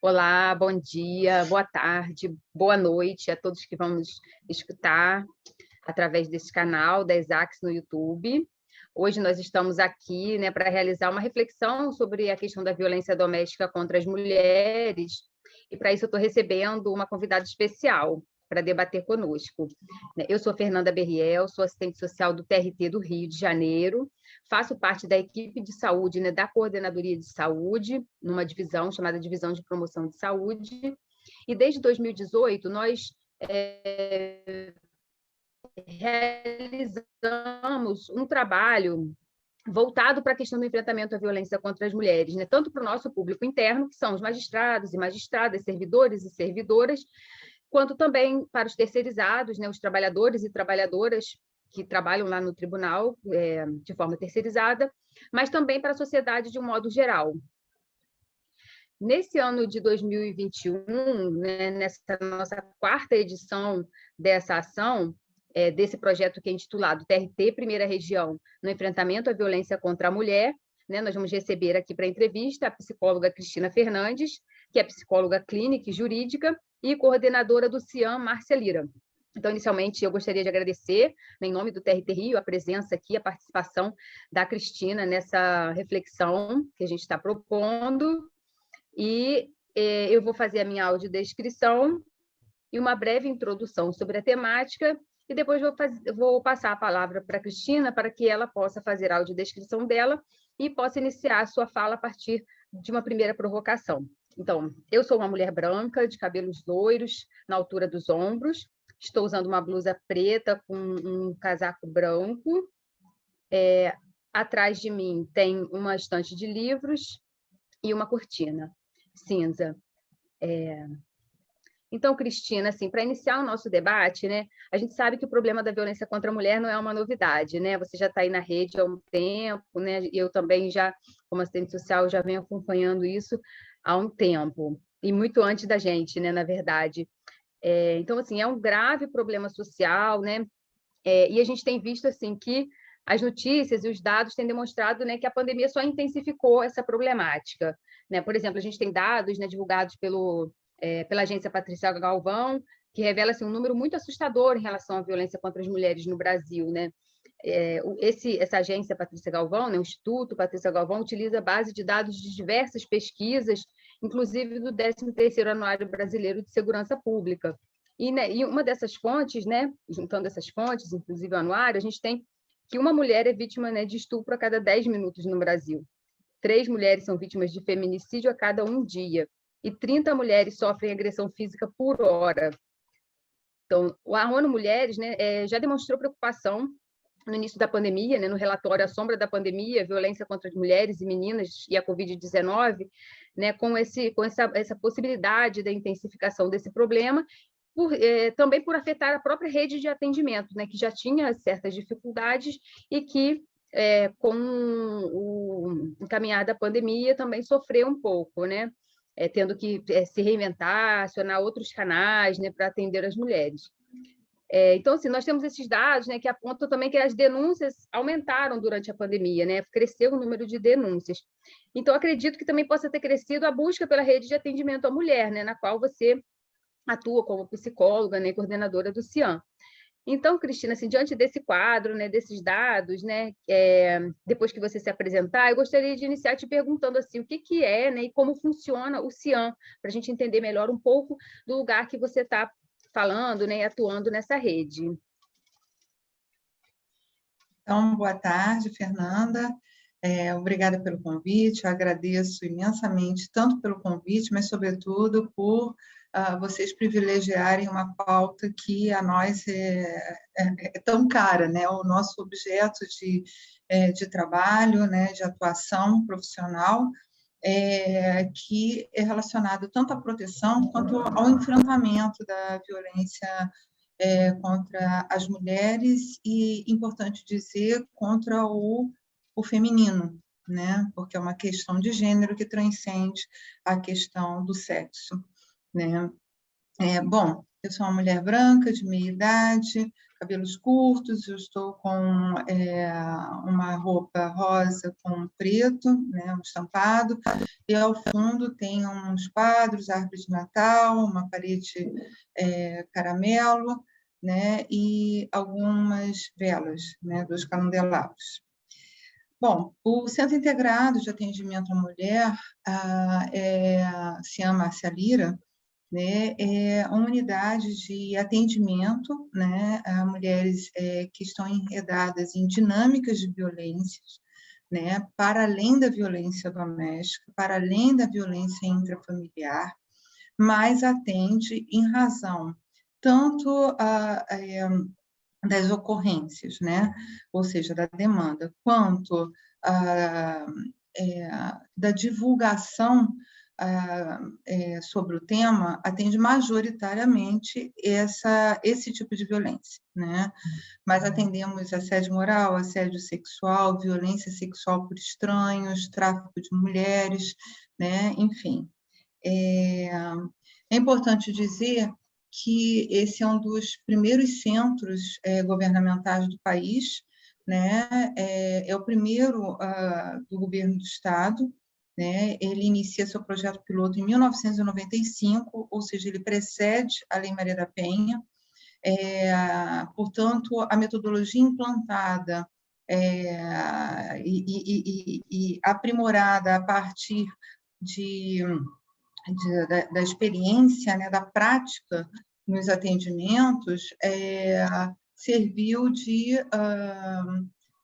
Olá, bom dia, boa tarde, boa noite a todos que vão nos escutar através desse canal da Exacs no YouTube. Hoje nós estamos aqui, né, para realizar uma reflexão sobre a questão da violência doméstica contra as mulheres, e para isso eu estou recebendo uma convidada especial para debater conosco. Eu sou Fernanda Berriel, sou assistente social do TRT do Rio de Janeiro, faço parte da equipe de saúde, né, da Coordenadoria de Saúde, numa divisão chamada Divisão de Promoção de Saúde, e desde 2018 nós realizamos um trabalho voltado para a questão do enfrentamento à violência contra as mulheres, né? Tanto para o nosso público interno, que são os magistrados e magistradas, servidores e servidoras, quanto também para os terceirizados, né? Os trabalhadores e trabalhadoras que trabalham lá no tribunal de forma terceirizada, mas também para a sociedade de um modo geral. Nesse ano de 2021, né, nessa nossa quarta edição dessa ação, desse projeto que é intitulado TRT Primeira Região no Enfrentamento à Violência contra a Mulher, né, nós vamos receber aqui para a entrevista a psicóloga Cristina Fernandes, que é psicóloga clínica e jurídica e coordenadora do CIAM, Márcia Lira. Então, inicialmente, eu gostaria de agradecer, em nome do TRT Rio, a presença aqui, a participação da Cristina nessa reflexão que a gente está propondo. E eu vou fazer a minha audiodescrição e uma breve introdução sobre a temática, e depois vou passar a palavra para a Cristina para que ela possa fazer a audiodescrição dela e possa iniciar a sua fala a partir de uma primeira provocação. Então, eu sou uma mulher branca, de cabelos loiros, na altura dos ombros, estou usando uma blusa preta com um casaco branco, atrás de mim tem uma estante de livros e uma cortina cinza. Então, Cristina, assim, para iniciar o nosso debate, né, a gente sabe que o problema da violência contra a mulher não é uma novidade, né? Você já está aí na rede há um tempo, né? Eu também já, como assistente social, já venho acompanhando isso há um tempo, e muito antes da gente, né, na verdade. Então, assim, é um grave problema social, né? E a gente tem visto, assim, que as notícias e os dados têm demonstrado, né, que a pandemia só intensificou essa problemática, né? Por exemplo, a gente tem dados, né, divulgados pela agência Patrícia Galvão, que revela assim, um número muito assustador em relação à violência contra as mulheres no Brasil, né? Essa agência Patrícia Galvão, né, o Instituto Patrícia Galvão, utiliza base de dados de diversas pesquisas, inclusive do 13º Anuário Brasileiro de Segurança Pública. E uma dessas fontes, né, juntando essas fontes, inclusive o anuário, a gente tem que uma mulher é vítima, né, de estupro a cada 10 minutos no Brasil. 3 mulheres são vítimas de feminicídio a cada 1 dia. E 30 mulheres sofrem agressão física por hora. Então, a ONU Mulheres, né, já demonstrou preocupação no início da pandemia, né, no relatório A Sombra da Pandemia, Violência contra as Mulheres e Meninas e a Covid-19, né, com essa possibilidade da intensificação desse problema, também por afetar a própria rede de atendimento, né, que já tinha certas dificuldades e que, com o encaminhar da pandemia, também sofreu um pouco, né? Tendo que se reinventar, acionar outros canais, né, para atender as mulheres. Então, assim, nós temos esses dados, né, que apontam também que as denúncias aumentaram durante a pandemia, né, cresceu o número de denúncias. Então, acredito que também possa ter crescido a busca pela rede de atendimento à mulher, né, na qual você atua como psicóloga, né, coordenadora do CIAM. Então, Cristina, assim, diante desse quadro, né, desses dados, né, depois que você se apresentar, eu gostaria de iniciar te perguntando assim, o que é, né, e como funciona o CIAM, para a gente entender melhor um pouco do lugar que você está falando, né, e atuando nessa rede. Então, boa tarde, Fernanda. Obrigada pelo convite, eu agradeço imensamente, tanto pelo convite, mas, sobretudo, por vocês privilegiarem uma pauta que a nós é tão cara, né? O nosso objeto de trabalho, né? De atuação profissional, que é relacionado tanto à proteção quanto ao enfrentamento da violência contra as mulheres e, importante dizer, contra o feminino, né? Porque é uma questão de gênero que transcende a questão do sexo, né? Bom, eu sou uma mulher branca, de meia idade, cabelos curtos, eu estou com uma roupa rosa com preto, né, um estampado, e ao fundo tem uns quadros, árvore de Natal, uma parede caramelo, né, e algumas velas, né, 2 candelabros. Bom, o Centro Integrado de Atendimento à Mulher se chama Márcia Lira, né, é uma unidade de atendimento, né, a mulheres que estão enredadas em dinâmicas de violências, né, para além da violência doméstica, para além da violência intrafamiliar, mas atende em razão tanto das ocorrências, né, ou seja, da demanda, quanto da divulgação sobre o tema, atende majoritariamente esse tipo de violência, né? Mas atendemos assédio moral, assédio sexual, violência sexual por estranhos, tráfico de mulheres, né? Enfim. É importante dizer que esse é um dos primeiros centros governamentais do país, né? É o primeiro do governo do Estado, né? Ele inicia seu projeto piloto em 1995, ou seja, ele precede a Lei Maria da Penha. Portanto, a metodologia implantada e aprimorada a partir da experiência, né, da prática nos atendimentos, serviu de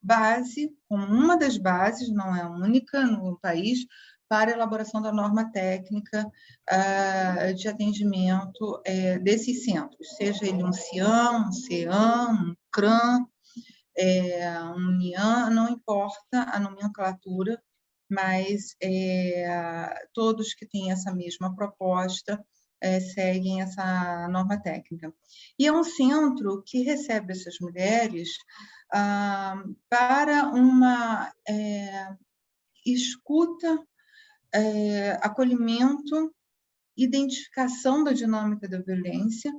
base, como uma das bases, não é a única no país, para a elaboração da norma técnica de atendimento desses centros, seja ele um CIAM, um CEAM, um CRAM, um NIAM, não importa a nomenclatura, mas todos que têm essa mesma proposta seguem essa norma técnica. E é um centro que recebe essas mulheres para uma escuta, acolhimento, identificação da dinâmica da violência,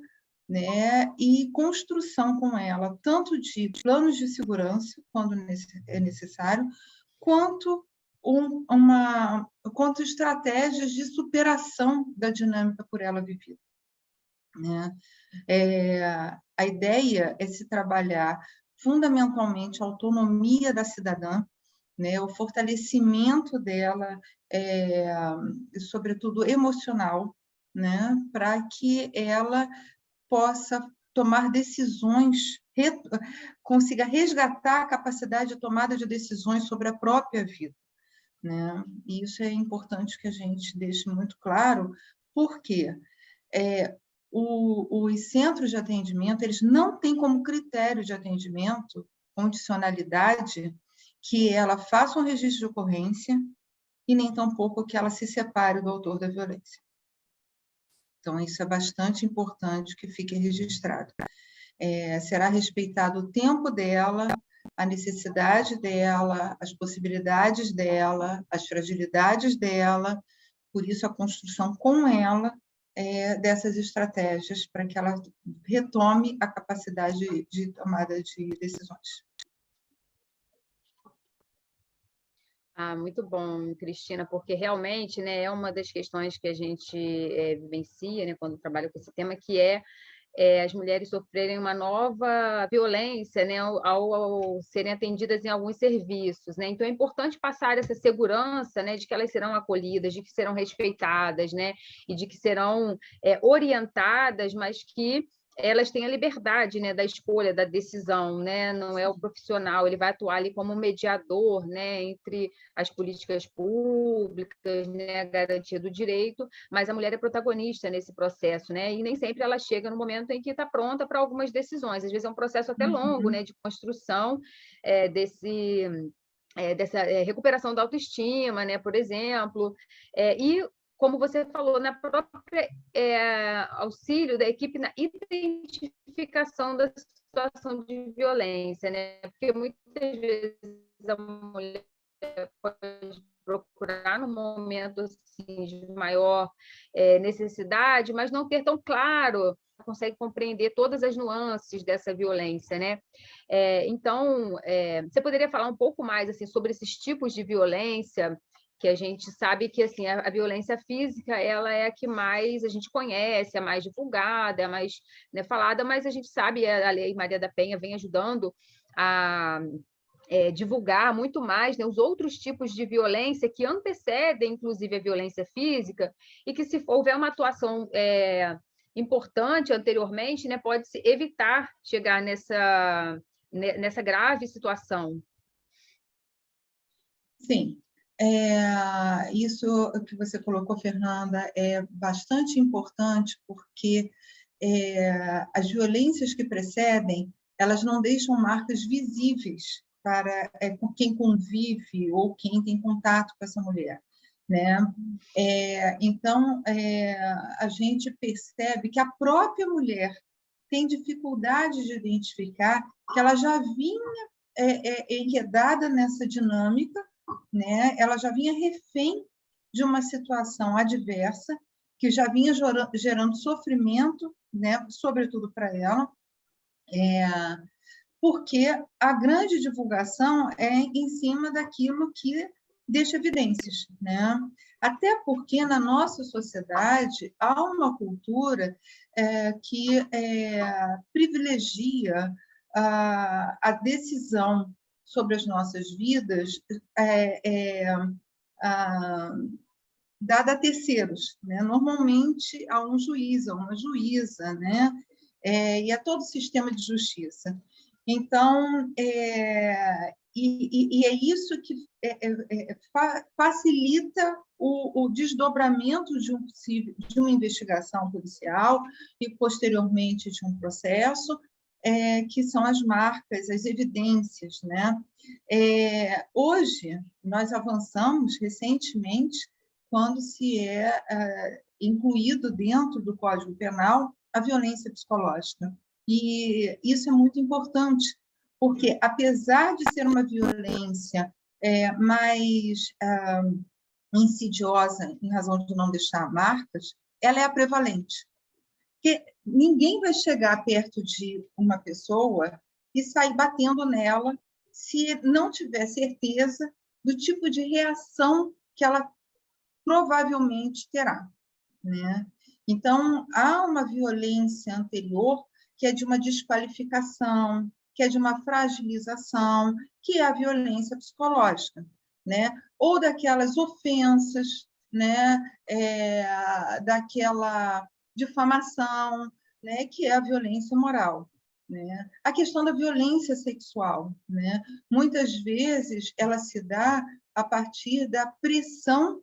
né, e construção com ela, tanto de planos de segurança, quando é necessário, quanto quanto estratégias de superação da dinâmica por ela vivida, né? A ideia é se trabalhar fundamentalmente a autonomia da cidadã, né? O fortalecimento dela, sobretudo emocional, né? Para que ela possa tomar decisões, consiga resgatar a capacidade de tomada de decisões sobre a própria vida, né? E isso é importante que a gente deixe muito claro, porque os centros de atendimento, eles não têm como critério de atendimento, condicionalidade, que ela faça um registro de ocorrência e nem tampouco que ela se separe do autor da violência. Então, isso é bastante importante que fique registrado. Será respeitado o tempo dela, a necessidade dela, as possibilidades dela, as fragilidades dela, por isso a construção com ela dessas estratégias para que ela retome a capacidade de tomada de decisões. Muito bom, Cristina, porque realmente, né, é uma das questões que a gente vivencia, né, quando trabalha com esse tema, que as mulheres sofrerem uma nova violência, né, ao serem atendidas em alguns serviços, né? Então é importante passar essa segurança, né, de que elas serão acolhidas, de que serão respeitadas, né, e de que serão orientadas, mas que elas têm a liberdade, né, da escolha, da decisão, né? Não é o profissional, ele vai atuar ali como mediador, né, entre as políticas públicas, né, a garantia do direito, mas a mulher é protagonista nesse processo, né? E nem sempre ela chega no momento em que está pronta para algumas decisões. Às vezes é um processo até longo, né, de construção dessa recuperação da autoestima, né, por exemplo, e como você falou, na própria auxílio da equipe na identificação da situação de violência, né? Porque muitas vezes a mulher pode procurar num momento assim, de maior necessidade, mas não ter tão claro consegue compreender todas as nuances dessa violência, né? Então, você poderia falar um pouco mais assim sobre esses tipos de violência, que a gente sabe que assim a violência física ela é a que mais a gente conhece, é a mais divulgada, é a mais, né, falada, mas a gente sabe, a Lei Maria da Penha vem ajudando a divulgar muito mais, né, os outros tipos de violência que antecedem, inclusive, a violência física, e que, se houver uma atuação importante anteriormente, né, pode-se evitar chegar nessa grave situação. Sim. Isso que você colocou, Fernanda, é bastante importante, porque as violências que precedem, elas não deixam marcas visíveis para quem convive ou quem tem contato com essa mulher, né? Então, a gente percebe que a própria mulher tem dificuldade de identificar que ela já vinha enredada nessa dinâmica, né? Ela já vinha refém de uma situação adversa que já vinha gerando sofrimento, né? Sobretudo para ela, porque a grande divulgação é em cima daquilo que deixa evidências, né? Até porque na nossa sociedade há uma cultura que privilegia a decisão sobre as nossas vidas dada a terceiros, né? Normalmente a um juiz, a uma juíza, né? E a todo o sistema de justiça. Então, é isso que facilita o desdobramento de uma investigação policial e, posteriormente, de um processo, que são as marcas, as evidências, né? Hoje, nós avançamos recentemente quando se incluído dentro do Código Penal a violência psicológica. E isso é muito importante, porque, apesar de ser uma violência mais insidiosa, em razão de não deixar marcas, ela é a prevalente. Porque ninguém vai chegar perto de uma pessoa e sair batendo nela se não tiver certeza do tipo de reação que ela provavelmente terá, né? Então, há uma violência anterior que é de uma desqualificação, que é de uma fragilização, que é a violência psicológica, né? Ou daquelas ofensas, né? Daquela difamação, né? Que é a violência moral, né? A questão da violência sexual, né? Muitas vezes ela se dá a partir da pressão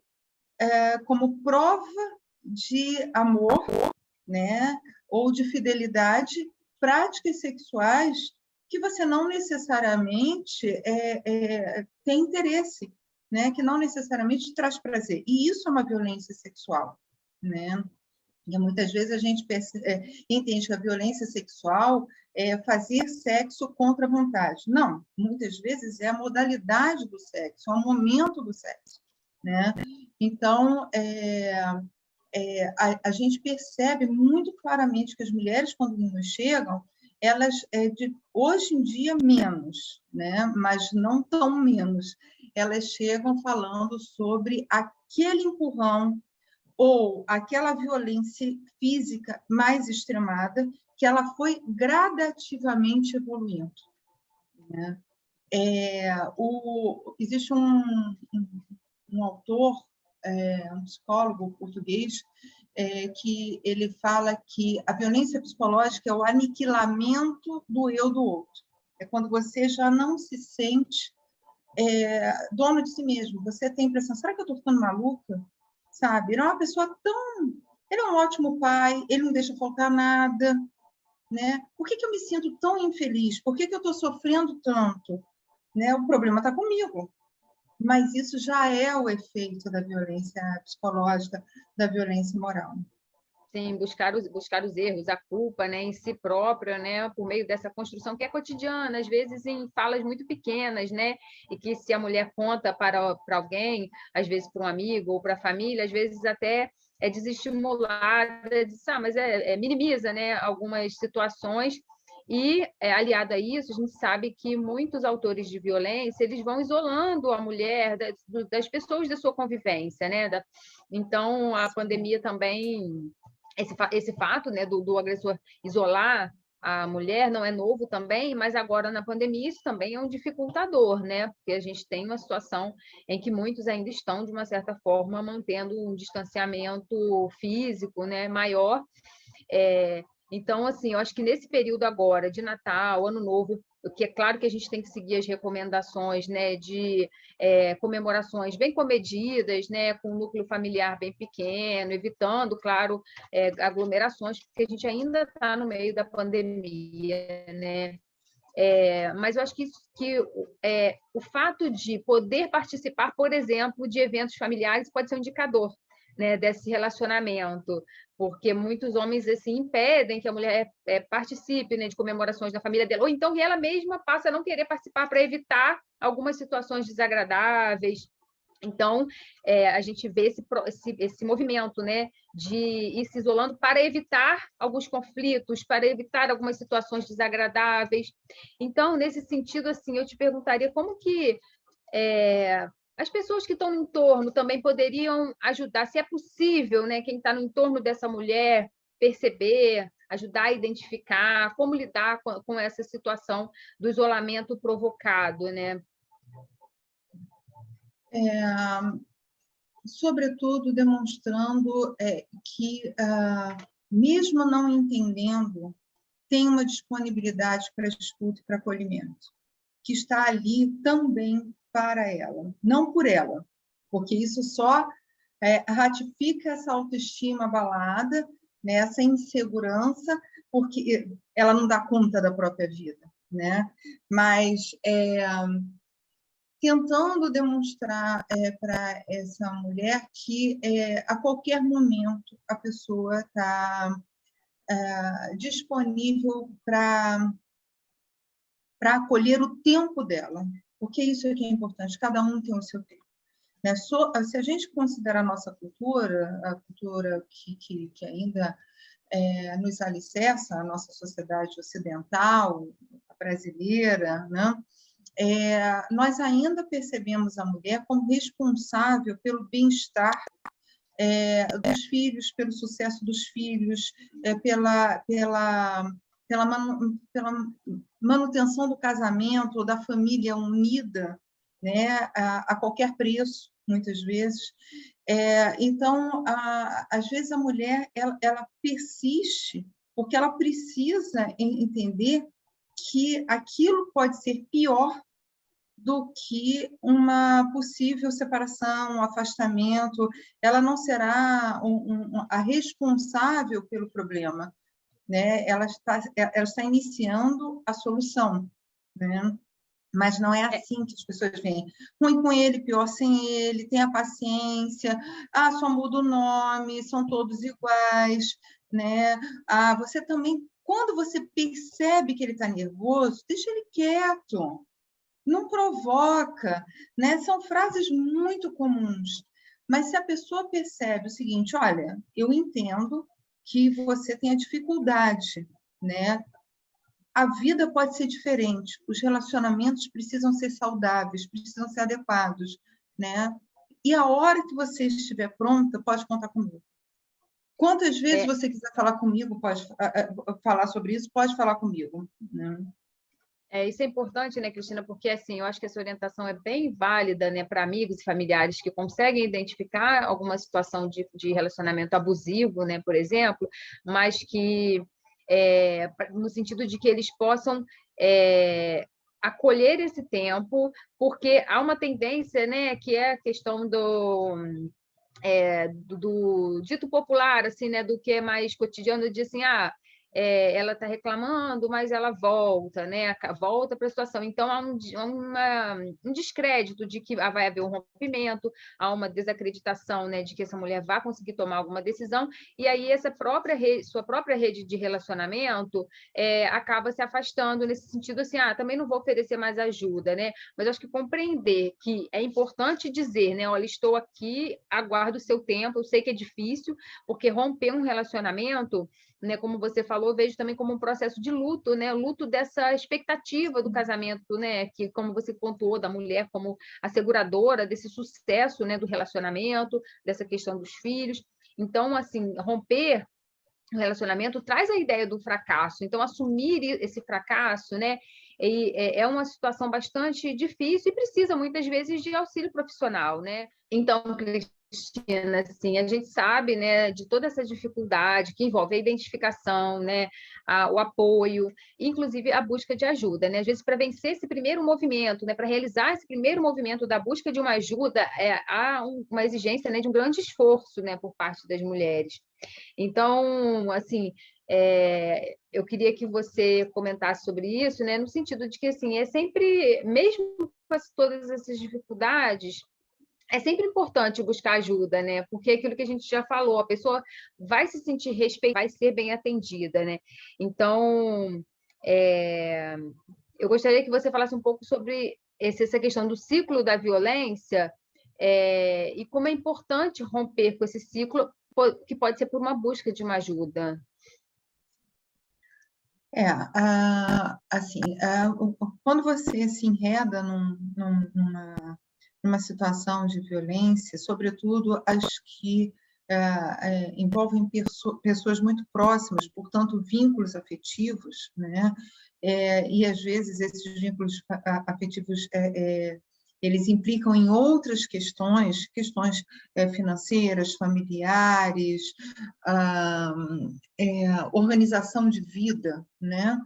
como prova de amor, né? Ou de fidelidade, práticas sexuais que você não necessariamente tem interesse, né? Que não necessariamente traz prazer. E isso é uma violência sexual, né? E muitas vezes a gente entende que a violência sexual é fazer sexo contra a vontade. Não, muitas vezes é a modalidade do sexo, é o momento do sexo, né? Então, a gente percebe muito claramente que as mulheres, quando nos chegam, elas, hoje em dia, menos, né? Mas não tão menos. Elas chegam falando sobre aquele empurrão ou aquela violência física mais extremada que ela foi gradativamente evoluindo, né? Existe um autor, um psicólogo português, que ele fala que a violência psicológica é o aniquilamento do eu do outro. É quando você já não se sente dono de si mesmo. Você tem a impressão, será que eu estou ficando maluca? Sabe? Ele é uma pessoa tão... Ele é um ótimo pai, ele não deixa faltar nada, né? Por que eu me sinto tão infeliz? Por que eu estou sofrendo tanto? Né? O problema está comigo. Mas isso já é o efeito da violência psicológica, da violência moral. Sim, buscar os erros, a culpa, né, em si própria, né, por meio dessa construção que é cotidiana, às vezes em falas muito pequenas, né, e que se a mulher conta para alguém, às vezes para um amigo ou para a família, às vezes até é desestimulada, diz, mas minimiza, né, algumas situações. E, aliado a isso, a gente sabe que muitos autores de violência eles vão isolando a mulher das pessoas da sua convivência, né? Então, a pandemia também esse fato, né, do agressor isolar a mulher não é novo também, mas agora na pandemia isso também é um dificultador, né? Porque a gente tem uma situação em que muitos ainda estão, de uma certa forma, mantendo um distanciamento físico, né, maior. Então, assim, eu acho que nesse período agora de Natal, Ano Novo, que é claro que a gente tem que seguir as recomendações, né, de comemorações bem comedidas, né, com um núcleo familiar bem pequeno, evitando, claro, aglomerações, porque a gente ainda está no meio da pandemia, né? Mas eu acho que o fato de poder participar, por exemplo, de eventos familiares pode ser um indicador, né, desse relacionamento, porque muitos homens assim impedem que a mulher participe, né, de comemorações da família dela, ou então que ela mesma passa a não querer participar para evitar algumas situações desagradáveis. Então, a gente vê esse movimento, né, de ir se isolando para evitar alguns conflitos, para evitar algumas situações desagradáveis. Então, nesse sentido, assim, eu te perguntaria como que as pessoas que estão no entorno também poderiam ajudar, se é possível, né, quem está no entorno dessa mulher perceber, ajudar a identificar, como lidar com essa situação do isolamento provocado, né? Sobretudo demonstrando que, mesmo não entendendo, tem uma disponibilidade para escuta e para acolhimento, que está ali também para ela, não por ela, porque isso só ratifica essa autoestima abalada, né, essa insegurança, porque ela não dá conta da própria vida, né? Mas tentando demonstrar para essa mulher que a qualquer momento a pessoa está disponível para acolher o tempo dela, porque isso é que é importante, cada um tem o seu tempo. Né? Se a gente considerar a nossa cultura, a cultura que ainda nos alicerça, a nossa sociedade ocidental, brasileira, né? Nós ainda percebemos a mulher como responsável pelo bem-estar dos filhos, pelo sucesso dos filhos, pela manutenção do casamento, da família unida, né, a qualquer preço, muitas vezes. Então, às vezes, a mulher ela persiste porque ela precisa entender que aquilo pode ser pior do que uma possível separação, um afastamento. Ela não será a responsável pelo problema, né? Ela está iniciando a solução, né? Mas não é assim que as pessoas veem. Ruim com ele, pior sem ele, tenha paciência, só muda o nome, são todos iguais, né? Você também, quando você percebe que ele está nervoso, deixa ele quieto, não provoca, né? São frases muito comuns. Mas se a pessoa percebe o seguinte, olha, eu entendo que você tenha dificuldade, né? A vida pode ser diferente, os relacionamentos precisam ser saudáveis, precisam ser adequados, né? E a hora que você estiver pronta, pode contar comigo. Quantas vezes você quiser falar comigo, pode falar sobre isso, pode falar comigo, né? Isso é importante, né, Cristina? Porque assim, eu acho que essa orientação é bem válida, né, para amigos e familiares que conseguem identificar alguma situação de relacionamento abusivo, né, por exemplo, mas que no sentido de que eles possam acolher esse tempo, porque há uma tendência, né, que é a questão do dito popular, assim, né, do que é mais cotidiano, de assim, ela está reclamando, mas ela volta, né? Volta para a situação. Então, há um descrédito de que vai haver um rompimento, há uma desacreditação, né, de que essa mulher vai conseguir tomar alguma decisão, e aí sua própria rede de relacionamento acaba se afastando nesse sentido, assim, também não vou oferecer mais ajuda, né? Mas acho que compreender que é importante dizer, né, olha, estou aqui, aguardo o seu tempo, eu sei que é difícil, porque romper um relacionamento, né, como você falou, vejo também como um processo de luto, né, luto dessa expectativa do casamento, né, que como você pontuou da mulher como asseguradora desse sucesso, né, do relacionamento, dessa questão dos filhos. Então, assim, romper o relacionamento traz a ideia do fracasso. Então, assumir esse fracasso, né, é uma situação bastante difícil e precisa, muitas vezes, de auxílio profissional, né? Então, Cristina, assim, a gente sabe, né, de toda essa dificuldade que envolve a identificação, né, o apoio, inclusive a busca de ajuda, né? Às vezes, para vencer esse primeiro movimento, né, para realizar esse primeiro movimento da busca de uma ajuda, há uma exigência, né, de um grande esforço, né, por parte das mulheres. Então, assim, eu queria que você comentasse sobre isso, né, no sentido de que, assim, é sempre, mesmo com todas essas dificuldades, é sempre importante buscar ajuda, né? Porque é aquilo que a gente já falou, a pessoa vai se sentir respeitada, vai ser bem atendida, né? Então, eu gostaria que você falasse um pouco sobre essa questão do ciclo da violência, e como é importante romper com esse ciclo, que pode ser por uma busca de uma ajuda. Assim, quando você se enreda numa situação de violência, sobretudo as que envolvem pessoas muito próximas, portanto, vínculos afetivos, né? E, às vezes, esses vínculos afetivos eles implicam em outras questões financeiras, familiares, organização de vida, né?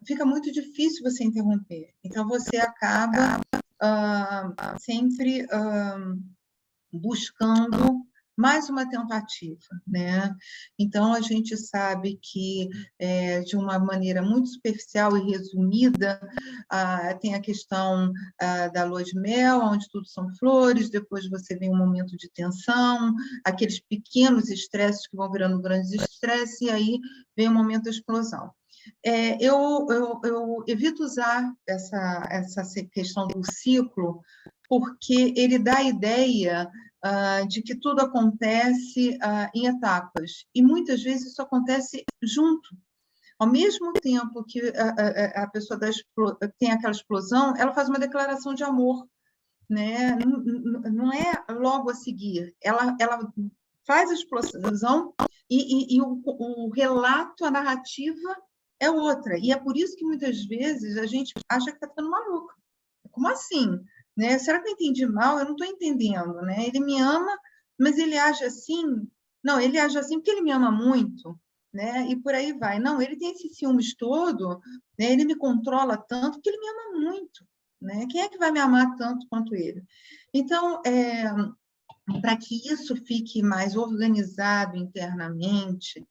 Fica muito difícil você interromper. Então, você acaba sempre buscando mais uma tentativa, né? Então, a gente sabe que, de uma maneira muito superficial e resumida, tem a questão da lua de mel, onde tudo são flores, depois você vem um momento de tensão, aqueles pequenos estresses que vão virando grandes estresses, e aí vem o momento da explosão. Eu evito usar essa questão do ciclo, porque ele dá a ideia de que tudo acontece em etapas, e muitas vezes isso acontece junto. Ao mesmo tempo que a pessoa tem aquela explosão, ela faz uma declaração de amor, né? Não é logo a seguir, ela faz a explosão e o relato, a narrativa é outra, e é por isso que muitas vezes a gente acha que está ficando maluca. Como assim? Né? Será que eu entendi mal? Eu não estou entendendo, né? Ele me ama, mas ele age assim? Não, ele age assim porque ele me ama muito, né? E por aí vai. Não, ele tem esse ciúmes todo, né? Ele me controla tanto porque ele me ama muito, né? Quem é que vai me amar tanto quanto ele? Então, para que isso fique mais organizado internamente,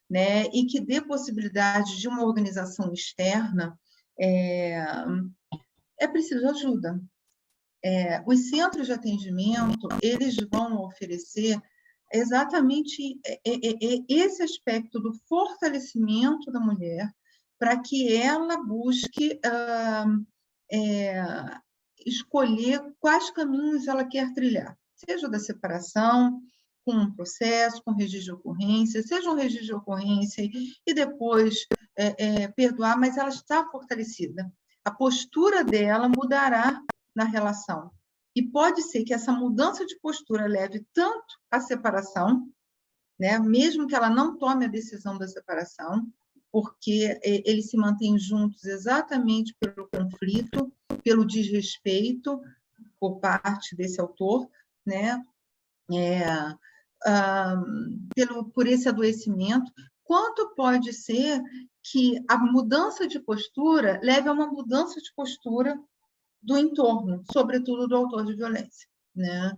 né? E que dê possibilidade de uma organização externa, é preciso ajuda. Os centros de atendimento, eles vão oferecer exatamente esse aspecto do fortalecimento da mulher para que ela busque escolher quais caminhos ela quer trilhar, seja da separação, com um processo, com registro de ocorrência, seja um registro de ocorrência e depois perdoar, mas ela está fortalecida. A postura dela mudará na relação. E pode ser que essa mudança de postura leve tanto à separação, né, mesmo que ela não tome a decisão da separação, porque eles se mantêm juntos exatamente pelo conflito, pelo desrespeito por parte desse autor, né, por esse adoecimento, quanto pode ser que a mudança de postura leve a uma mudança de postura do entorno, sobretudo do autor de violência, né?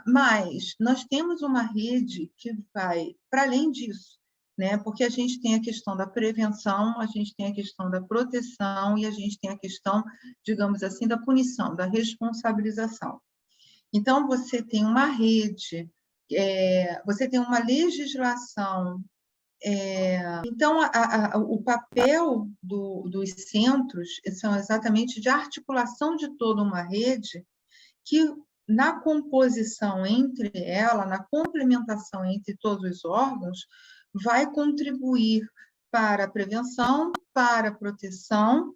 Mas nós temos uma rede que vai para além disso, né? Porque a gente tem a questão da prevenção, a gente tem a questão da proteção e a gente tem a questão, digamos assim, da punição, da responsabilização. Então, você tem uma rede, você tem uma legislação. Então, o papel dos centros são exatamente de articulação de toda uma rede que, na composição entre ela, na complementação entre todos os órgãos, vai contribuir para a prevenção, para a proteção,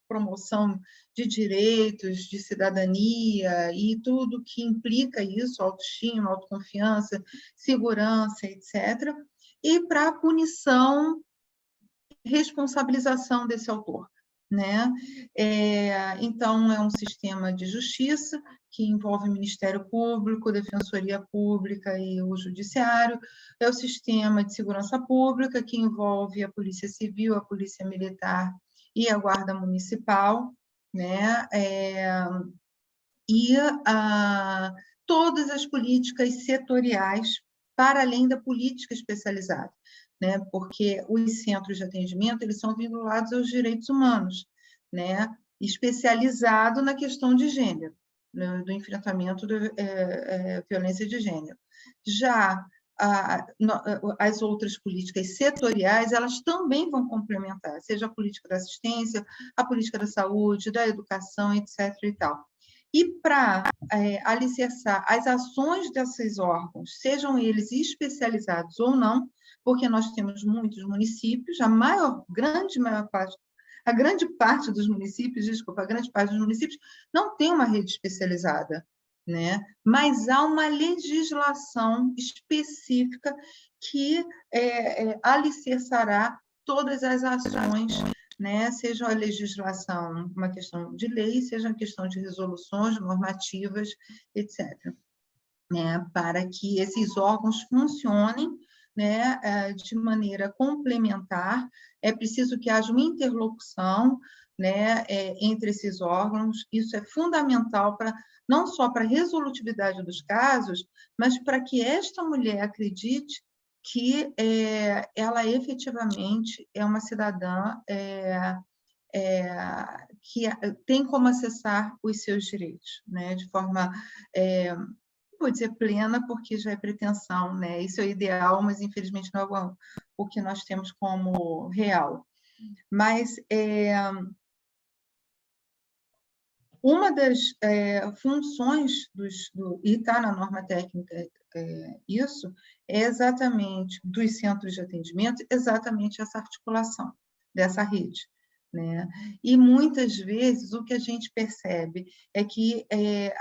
promoção de direitos, de cidadania e tudo que implica isso, autoestima, autoconfiança, segurança, etc., e para a punição, responsabilização desse autor, né? Então, é um sistema de justiça que envolve Ministério Público, Defensoria Pública e o Judiciário, é o sistema de segurança pública, que envolve a Polícia Civil, a Polícia Militar e a Guarda Municipal, né? E todas as políticas setoriais, para além da política especializada, né? Porque os centros de atendimento eles são vinculados aos direitos humanos, né? Especializado na questão de gênero, né? Do enfrentamento da violência de gênero. Já as outras políticas setoriais, elas também vão complementar, seja a política da assistência, a política da saúde, da educação, etc. e tal. E para alicerçar as ações desses órgãos, sejam eles especializados ou não, porque nós temos muitos municípios, a grande parte dos municípios, desculpa, a grande parte dos municípios não tem uma rede especializada, né? Mas há uma legislação específica que alicerçará todas as ações, né? Seja a legislação uma questão de lei, seja uma questão de resoluções normativas, etc., né? Para que esses órgãos funcionem, né? De maneira complementar. É preciso que haja uma interlocução, né? Entre esses órgãos. Isso é fundamental para não só para a resolutividade dos casos, mas para que esta mulher acredite que ela efetivamente é uma cidadã que tem como acessar os seus direitos, né? De forma, vou dizer plena, porque já é pretensão, né? Isso é o ideal, mas infelizmente não é o que nós temos como real. Mas uma das funções e está na norma técnica isso, é exatamente dos centros de atendimento, exatamente essa articulação dessa rede, né? E muitas vezes o que a gente percebe é que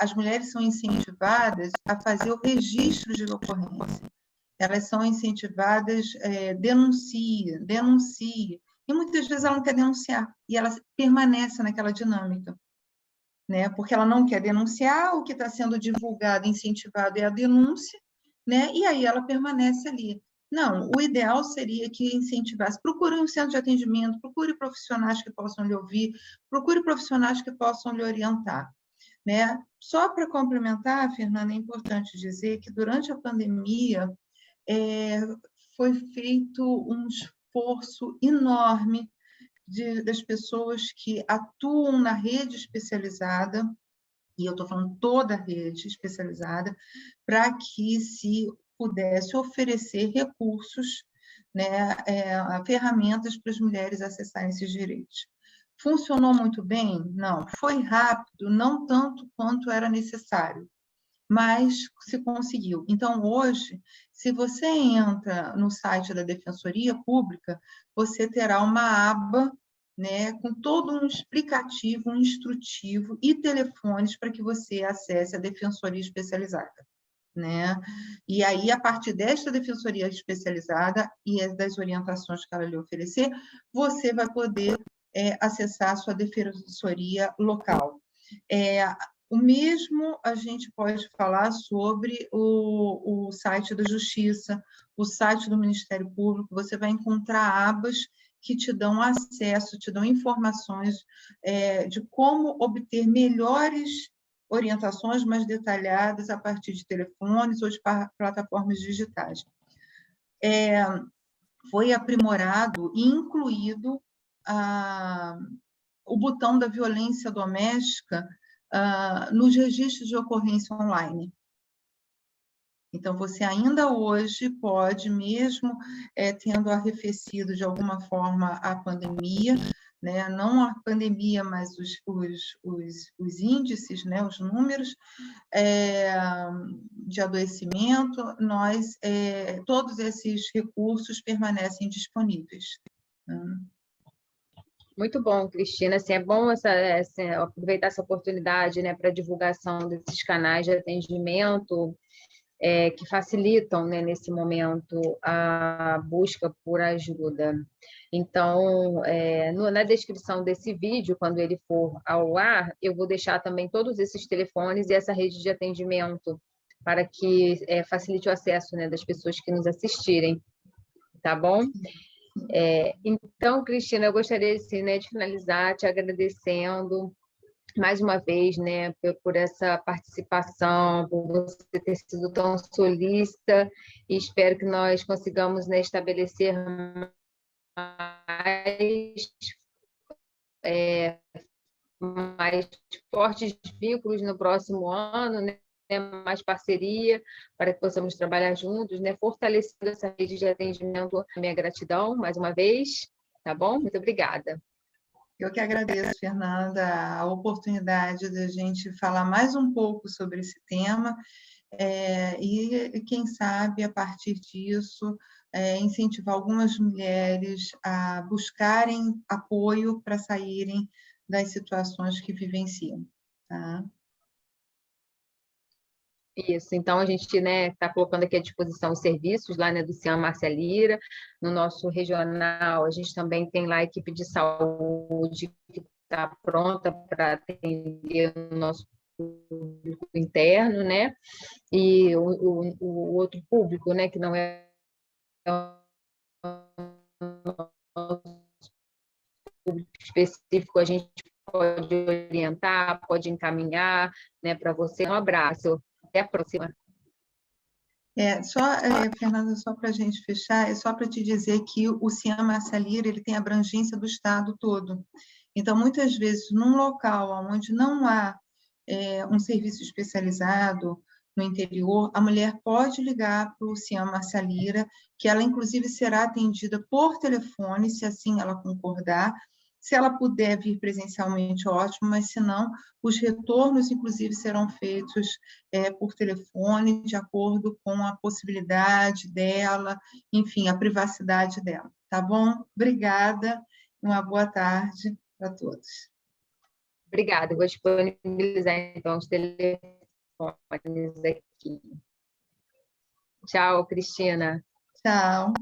as mulheres são incentivadas a fazer o registro de ocorrência, elas são incentivadas, denuncia, e muitas vezes ela não quer denunciar, e ela permanece naquela dinâmica, né? Porque ela não quer denunciar, o que está sendo divulgado, incentivado é a denúncia, né? E aí ela permanece ali. Não, o ideal seria que incentivasse. Procure um centro de atendimento, procure profissionais que possam lhe ouvir, procure profissionais que possam lhe orientar, né? Só para complementar, Fernanda, é importante dizer que durante a pandemia foi feito um esforço enorme das pessoas que atuam na rede especializada, e eu estou falando toda a rede especializada, para que se pudesse oferecer recursos, né, ferramentas para as mulheres acessarem esses direitos. Funcionou muito bem? Não. Foi rápido? Não tanto quanto era necessário, mas se conseguiu. Então, hoje, se você entra no site da Defensoria Pública, você terá uma aba, né, com todo um explicativo, um instrutivo e telefones para que você acesse a Defensoria Especializada, né? E aí, a partir desta Defensoria Especializada e das orientações que ela lhe oferecer, você vai poder acessar a sua Defensoria local. O mesmo a gente pode falar sobre o site da Justiça, o site do Ministério Público. Você vai encontrar abas que te dão acesso, te dão informações de como obter melhores orientações mais detalhadas a partir de telefones ou de plataformas digitais. foi aprimorado e incluído o botão da violência doméstica nos registros de ocorrência online. Então, você ainda hoje pode, mesmo tendo arrefecido de alguma forma a pandemia, né, não a pandemia, mas os índices, né, os números de adoecimento, todos esses recursos permanecem disponíveis. Muito bom, Cristina. Assim, é bom aproveitar essa oportunidade, né, para divulgação desses canais de atendimento que facilitam, né, nesse momento a busca por ajuda. Então, na descrição desse vídeo, quando ele for ao ar, eu vou deixar também todos esses telefones e essa rede de atendimento para que facilite o acesso, né, das pessoas que nos assistirem, tá bom? Então, Cristina, eu gostaria assim, né, de finalizar te agradecendo mais uma vez, né, por essa participação, por você ter sido tão solícita, e espero que nós consigamos, né, estabelecer mais fortes vínculos no próximo ano, né, mais parceria, para que possamos trabalhar juntos, né, fortalecendo essa rede de atendimento. Minha gratidão, mais uma vez, tá bom? Muito obrigada. Eu que agradeço, Fernanda, a oportunidade de a gente falar mais um pouco sobre esse tema e, quem sabe, a partir disso, incentivar algumas mulheres a buscarem apoio para saírem das situações que vivenciam. Tá? Isso, então a gente, né, está colocando aqui à disposição os serviços lá, né, do Cian Márcia Lira. No nosso regional, a gente também tem lá a equipe de saúde que está pronta para atender o nosso público interno, né, e o outro público, né, que não é público específico, a gente pode orientar, pode encaminhar, né, para você. Um abraço, até a próxima. Fernanda, só para a gente fechar, só para te dizer que o Cian Márcia Lira, ele tem abrangência do estado todo. Então, muitas vezes, num local onde não há um serviço especializado no interior, a mulher pode ligar para o Cian Márcia Lira, que ela, inclusive, será atendida por telefone, se assim ela concordar. Se ela puder vir presencialmente, ótimo, mas se não, os retornos, inclusive, serão feitos por telefone, de acordo com a possibilidade dela, enfim, a privacidade dela. Tá bom? Obrigada, uma boa tarde para todos. Obrigada, vou disponibilizar então os telefones aqui. Tchau, Cristina. Tchau.